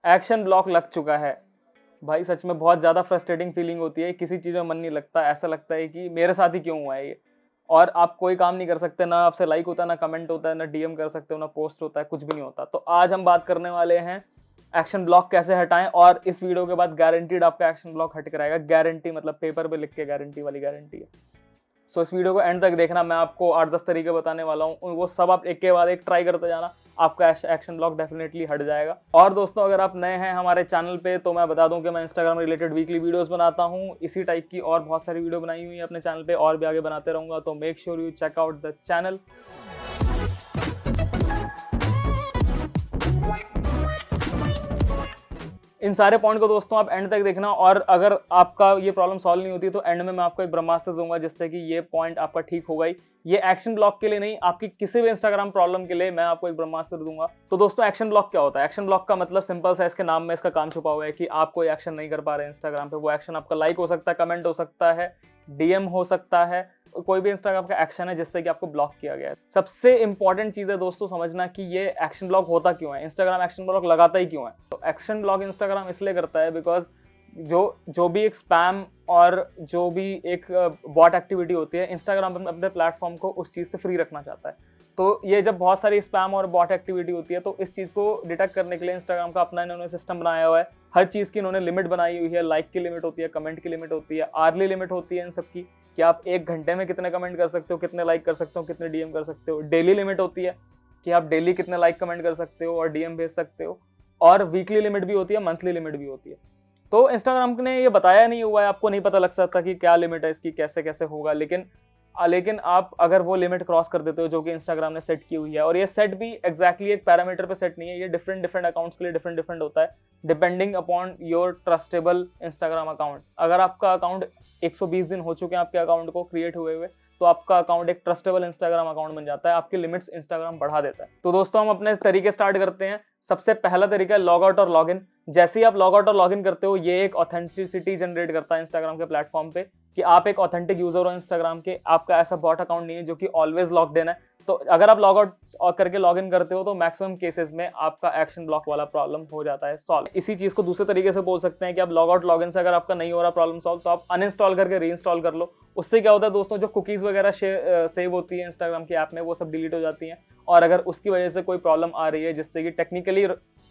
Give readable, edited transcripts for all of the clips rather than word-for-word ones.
Action block लग चुका है। भाई सच में बहुत ज़्यादा फ्रस्ट्रेटिंग फीलिंग होती है, किसी चीज़ में मन नहीं लगता, ऐसा लगता है कि मेरे साथ ही क्यों हुआ है ये। और आप कोई काम नहीं कर सकते, ना आपसे लाइक होता है, ना कमेंट होता है, ना डीएम कर सकते हो, ना पोस्ट होता है, कुछ भी नहीं होता। तो आज हम बात करने वाले हैं एक्शन ब्लॉक कैसे हटाएं, और इस वीडियो के बाद गारंटीड आपका एक्शन ब्लॉक हट कर आएगा। गारंटी मतलब पेपर पे लिख के गारंटी वाली गारंटी है। सो इस वीडियो को एंड तक देखना, मैं आपको 8-10 तरीके बताने वाला हूँ, वो सब आप एक के बाद एक ट्राई करते जाना, आपका एक्शन ब्लॉक डेफिनेटली हट जाएगा। और दोस्तों अगर आप नए हैं हमारे चैनल पे तो मैं बता दूं कि मैं इंस्टाग्राम रिलेटेड वीकली वीडियोस बनाता हूं। इसी टाइप की और बहुत सारी वीडियो बनाई हुई है अपने चैनल पे, और भी आगे बनाते रहूंगा, तो make sure you check out the channel. इन सारे पॉइंट को दोस्तों आप एंड तक देखना, और अगर आपका ये प्रॉब्लम सॉल्व नहीं होती तो एंड में मैं आपको एक ब्रह्मास्त्र दूंगा जिससे कि ये पॉइंट आपका ठीक होगा ही। ये एक्शन ब्लॉक के लिए नहीं, आपकी किसी भी इंस्टाग्राम प्रॉब्लम के लिए मैं आपको एक ब्रह्मास्त्र दूंगा। तो दोस्तों एक्शन ब्लॉक क्या होता है? एक्शन ब्लॉक का मतलब सिंपल सा, इसके नाम में इसका काम छुपा हुआ है कि आप कोई एक्शन नहीं कर पा रहे इंस्टाग्राम पे। वो एक्शन आपका लाइक हो सकता है, कमेंट हो सकता है, डीएम हो सकता है, कोई भी इंस्टाग्राम का एक्शन है जिससे कि आपको ब्लॉक किया गया है। सबसे इंपॉर्टेंट चीज है दोस्तों समझना कि ये एक्शन ब्लॉक होता क्यों है, इंस्टाग्राम एक्शन ब्लॉक लगाता ही क्यों है। तो एक्शन ब्लॉक इंस्टाग्राम इसलिए करता है बिकॉज जो भी एक स्पैम और जो भी एक बॉट एक्टिविटी होती है, इंस्टाग्राम अपने प्लेटफॉर्म को उस चीज से फ्री रखना चाहता है। तो ये जब बहुत सारी स्पैम और बॉट एक्टिविटी होती है तो इस चीज को डिटेक्ट करने के लिए इंस्टाग्राम का अपना इन्होंने सिस्टम बनाया हुआ है। हर चीज की इन्होंने लिमिट बनाई हुई है। लाइक की लिमिट होती है, कमेंट की लिमिट होती है, आर्ली लिमिट होती है इन सब की, कि आप 1 घंटे में कितने कमेंट कर सकते हो, कितने लाइक कर सकते हो, कितने डीएम कर सकते हो। डेली लिमिट होती है कि आप डेली कितने लाइक कमेंट कर सकते हो और डीएम भेज सकते हो। और वीकली लिमिट भी होती है, मंथली लिमिट भी होती है। तो इंस्टाग्राम ने ये बताया नहीं हुआ है, आपको नहीं पता लग सकता कि क्या लिमिट है इसकी, कैसे कैसे होगा। लेकिन आप अगर वो लिमिट क्रॉस कर देते हो जो कि इंस्टाग्राम ने सेट की हुई है, और ये सेट भी एग्जैक्टली एक पैरामीटर पे सेट नहीं है, ये डिफरेंट अकाउंट्स के लिए डिफरेंट होता है, depending upon your trustable Instagram account. अगर आपका अकाउंट 120 दिन हो चुके हैं आपके अकाउंट को क्रिएट हुए हुए, तो आपका अकाउंट एक ट्रस्टेबल इंस्टाग्राम अकाउंट बन जाता है, आपकी लिमिट्स इंस्टाग्राम बढ़ा देता है। तो दोस्तों हम अपने तरीके स्टार्ट करते हैं। सबसे पहला तरीका है लॉग आउट और लॉग इन। जैसे ही आप लॉग आउट और लॉग इन करते हो, ये एक ऑथेंटिसिटी जनरेट करता है इंस्टाग्राम के प्लेटफॉर्म पे कि आप एक ऑथेंटिक यूजर हो इंस्टाग्राम के, आपका ऐसा बॉट अकाउंट नहीं है जो कि ऑलवेज लॉग्ड इन है। तो अगर आप लॉग आउट करके लॉग इन करते हो तो मैक्सिमम केसेस में आपका एक्शन ब्लॉक वाला प्रॉब्लम हो जाता है सॉल्व। इसी चीज को दूसरे तरीके से बोल सकते हैं कि आप लॉग आउट लॉग इन से अगर आपका नहीं हो रहा प्रॉब्लम सॉल्व, तो आप अनइंस्टॉल करके रीइंस्टॉल कर लो। उससे क्या होता है दोस्तों, जो कुकीज वगैरह सेव होती है इंस्टाग्राम के ऐप में, वो सब डिलीट हो जाती हैं। और अगर उसकी वजह से कोई प्रॉब्लम आ रही है जिससे कि टेक्निकली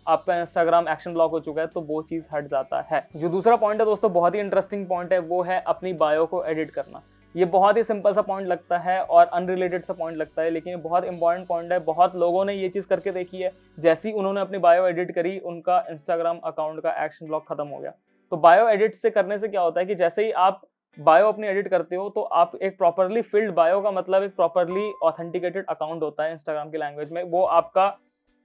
आपका इंस्टाग्राम एक्शन ब्लॉक हो चुका है, तो वो चीज हट जाता है। जो दूसरा पॉइंट है दोस्तों, बहुत ही इंटरेस्टिंग पॉइंट है, वो है अपनी बायो को एडिट करना। ये बहुत ही सिंपल सा पॉइंट लगता है और अनरिलेटेड सा पॉइंट लगता है, लेकिन ये बहुत इंपॉर्टेंट पॉइंट है। बहुत लोगों ने ये चीज करके देखी है, जैसे ही उन्होंने अपनी बायो एडिट करी, उनका इंस्टाग्राम अकाउंट का एक्शन ब्लॉक खत्म हो गया। तो बायो एडिट से करने से क्या होता है कि जैसे ही आप बायो अपनी एडिट करते हो, तो आप एक प्रॉपरली फिल्ड बायो का मतलब एक प्रॉपरली ऑथेंटिकेटेड अकाउंट होता है इंस्टाग्राम की लैंग्वेज में। वो आपका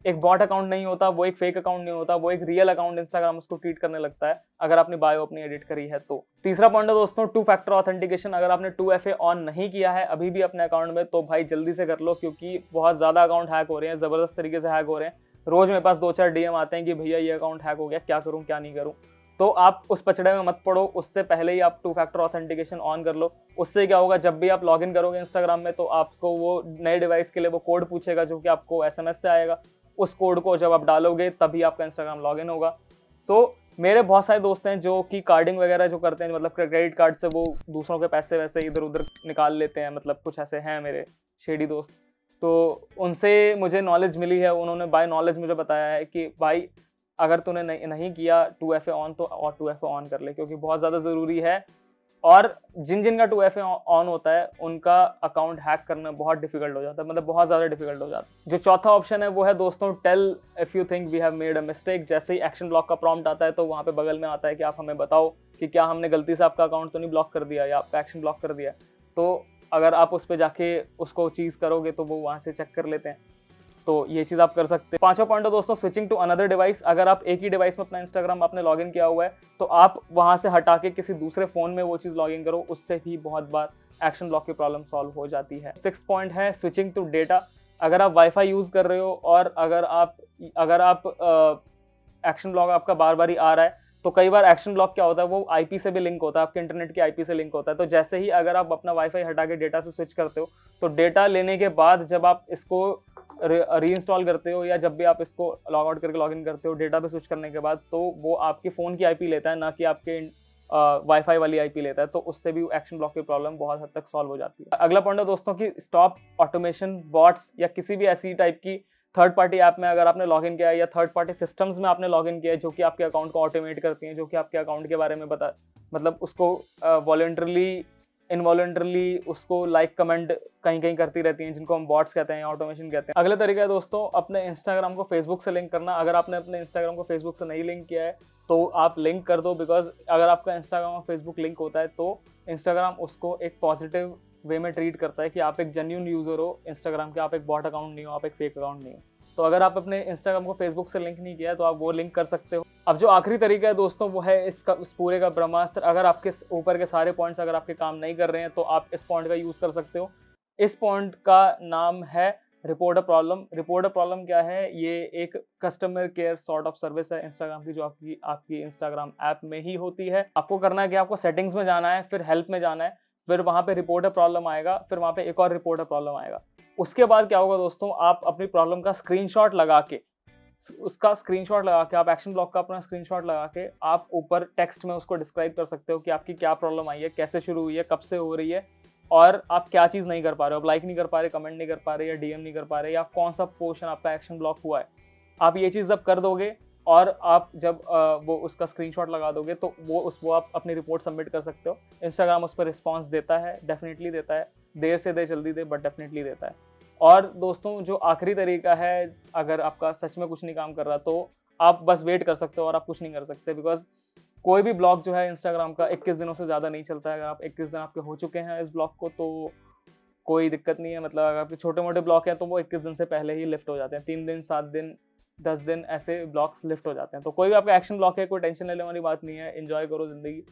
एक बॉट अकाउंट नहीं होता, वो एक फेक अकाउंट नहीं होता, वो एक रियल अकाउंट इंस्टाग्राम उसको ट्रीट करने लगता है अगर आपने बायो अपनी एडिट करी है तो। तीसरा पॉइंट है दोस्तों 2 फैक्टर ऑथेंटिकेशन। अगर आपने 2FA ऑन नहीं किया है अभी भी अपने अकाउंट में, तो भाई जल्दी से कर लो, क्योंकि बहुत ज्यादा अकाउंट हैक हो रहे हैं, जबरदस्त तरीके से हैक हो रहे हैं। रोज मेरे पास 2-4 डीएम आते हैं कि भैया ये अकाउंट हैक हो गया, क्या करूं क्या नहीं करूं। तो आप उस पचड़े में मत पड़ो, उससे पहले ही आप 2 फैक्टर ऑथेंटिकेशन ऑन कर लो। उससे क्या होगा, जब भी आप लॉगिन करोगे इंस्टाग्राम में, तो आपको वो नए डिवाइस के लिए वो कोड पूछेगा जो कि आपको SMS से आएगा। उस कोड को जब आप डालोगे तभी आपका इंस्टाग्राम लॉगिन होगा। सो मेरे बहुत सारे दोस्त हैं जो कि कार्डिंग वगैरह जो करते हैं, मतलब क्रेडिट कार्ड से वो दूसरों के पैसे वैसे इधर उधर निकाल लेते हैं, मतलब कुछ ऐसे हैं मेरे शेडी दोस्त। तो उनसे मुझे नॉलेज मिली है, उन्होंने बाय नॉलेज मुझे बताया है कि भाई अगर तूने नहीं किया 2FA ऑन, तो और 2FA ऑन कर ले, क्योंकि बहुत ज़्यादा ज़रूरी है। और जिन का 2FA ऑन होता है उनका अकाउंट हैक करना बहुत डिफिकल्ट हो जाता है, मतलब बहुत ज़्यादा डिफिकल्ट हो जाता है। जो चौथा ऑप्शन है वो है दोस्तों tell if you think we have made a mistake. जैसे ही एक्शन ब्लॉक का प्रॉम्प्ट आता है, तो वहाँ पे बगल में आता है कि आप हमें बताओ कि क्या हमने गलती से आपका अकाउंट तो नहीं ब्लॉक कर दिया या आपका एक्शन ब्लॉक कर दिया। तो अगर आप उस पर जाके उसको चीज़ करोगे तो वो वहाँ से चेक कर लेते हैं। तो ये चीज़ आप कर सकते हैं। पांचवा पॉइंट है दोस्तों स्विचिंग टू अनदर डिवाइस। अगर आप एक ही डिवाइस में अपना इंस्टाग्राम आपने लॉगिन किया हुआ है, तो आप वहां से हटा के किसी दूसरे फोन में वो चीज़ लॉगिन करो, उससे भी बहुत बार एक्शन ब्लॉक की प्रॉब्लम सॉल्व हो जाती है। 6 पॉइंट है स्विचिंग टू डेटा। अगर आप वाईफाई यूज़ कर रहे हो और अगर आप एक्शन ब्लॉक आपका बार बार ही आ रहा है, तो कई बार एक्शन ब्लॉक क्या होता है, वो आईपी से भी लिंक होता है, आपके इंटरनेट की आईपी से लिंक होता है। तो जैसे ही अगर आप अपना वाईफाई हटा के डेटा से स्विच करते हो, तो डेटा लेने के बाद जब आप इसको री इंस्टॉल करते हो या जब भी आप इसको लॉग आउट करके लॉगिन करते हो डेटा पे स्विच करने के बाद, तो वो आपके फ़ोन की आईपी लेता है, ना कि आपके वाईफाई वाली आईपी लेता है। तो उससे भी एक्शन ब्लॉक की प्रॉब्लम बहुत हद तक सॉल्व हो जाती है। अगला पॉइंट है दोस्तों कि स्टॉप ऑटोमेशन बॉट्स या किसी भी ऐसी टाइप की थर्ड पार्टी ऐप में अगर आपने लॉगिन किया है या थर्ड पार्टी सिस्टम्स में आपने लॉगिन किया है जो कि आपके अकाउंट को ऑटोमेट करती हैं, जो कि आपके अकाउंट के बारे में मतलब उसको वॉलंटरली इनवॉलंटरली उसको लाइक कमेंट कहीं कहीं करती रहती हैं, जिनको हम बॉट्स कहते हैं, ऑटोमेशन कहते हैं। अगला तरीका है दोस्तों अपने इंस्टाग्राम को फेसबुक से लिंक करना। अगर आपने अपने इंस्टाग्राम को फेसबुक से नहीं लिंक किया है तो आप लिंक कर दो, बिकॉज अगर आपका इंस्टाग्राम और फेसबुक लिंक होता है तो इंस्टाग्राम उसको एक पॉजिटिव वे में ट्रीट करता है कि आप एक जेन्युइन यूजर हो इंस्टाग्राम के, आप एक बॉट अकाउंट नहीं हो, आप एक फेक अकाउंट नहीं हो। तो अगर आप अपने इंस्टाग्राम को फेसबुक से लिंक नहीं किया है तो आप वो लिंक कर सकते हो। अब जो आखिरी तरीका है दोस्तों वो है इस पूरे का ब्रह्मास्त्र। अगर आपके ऊपर के सारे पॉइंट्स अगर आपके काम नहीं कर रहे हैं तो आप इस पॉइंट का यूज कर सकते हो। इस पॉइंट का नाम है report a problem. Report a problem क्या है? ये एक customer care sort of service है इंस्टाग्राम की, जो आपकी इंस्टाग्राम ऐप में ही होती है। आपको करना है कि आपको सेटिंग्स में जाना है, फिर हेल्प में जाना है, फिर वहां पे रिपोर्ट अ प्रॉब्लम आएगा, फिर वहां पे एक और रिपोर्ट अ प्रॉब्लम आएगा। उसके बाद क्या होगा दोस्तों, आप अपनी प्रॉब्लम का स्क्रीनशॉट लगा के आप एक्शन ब्लॉक का अपना स्क्रीनशॉट लगा के आप ऊपर टेक्स्ट में उसको डिस्क्राइब कर सकते हो कि आपकी क्या प्रॉब्लम आई है, कैसे शुरू हुई है, कब से हो रही है और आप क्या चीज़ नहीं कर पा रहे हो। आप लाइक नहीं कर पा रहे, कमेंट नहीं कर पा रहे या डीएम नहीं कर पा रहे, या कौन सा पोर्शन आपका एक्शन ब्लॉक हुआ है। आप ये चीज़ जब कर दोगे और आप जब वो उसका स्क्रीनशॉट लगा दोगे तो वो आप अपनी रिपोर्ट सबमिट कर सकते हो। इंस्टाग्राम उस पर रिस्पॉन्स देता है, डेफिनेटली देता है, देर से दे जल्दी दे बट डेफिनेटली देता है। और दोस्तों जो आखिरी तरीका है, अगर आपका सच में कुछ नहीं काम कर रहा तो आप बस वेट कर सकते हो और आप कुछ नहीं कर सकते, बिकॉज कोई भी ब्लॉक जो है इंस्टाग्राम का 21 दिनों से ज़्यादा नहीं चलता है। अगर आप 21 दिन आपके हो चुके हैं इस ब्लॉक को तो कोई दिक्कत नहीं है। मतलब अगर आपके छोटे मोटे ब्लॉक हैं तो वो 21 दिन से पहले ही लिफ्ट हो जाते हैं। 3 दिन, 7 दिन, 10 दिन ऐसे ब्लॉक्स लिफ्ट हो जाते हैं। तो कोई भी आपका एक्शन ब्लॉक है, कोई टेंशन लेने वाली बात नहीं है, एंजॉय करो ज़िंदगी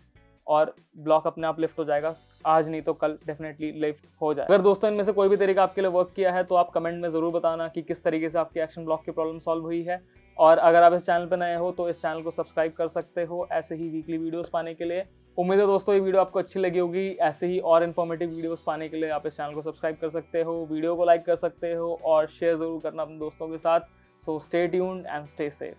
और ब्लॉक अपने आप लिफ्ट हो जाएगा। आज नहीं तो कल डेफिनेटली लिफ्ट हो जाए। अगर दोस्तों इनमें से कोई भी तरीका आपके लिए वर्क किया है तो आप कमेंट में ज़रूर बताना कि किस तरीके से आपकी एक्शन ब्लॉक की प्रॉब्लम सॉल्व हुई है। और अगर आप इस चैनल पर नए हो तो इस चैनल को सब्सक्राइब कर सकते हो ऐसे ही वीकली वीडियोस पाने के लिए। उम्मीद है दोस्तों ये वीडियो आपको अच्छी लगी होगी। ऐसे ही और इन्फॉर्मेटिव वीडियोस पाने के लिए आप इस चैनल को सब्सक्राइब कर सकते हो, वीडियो को लाइक कर सकते हो और शेयर ज़रूर करना अपने दोस्तों के साथ। So stay tuned and stay safe.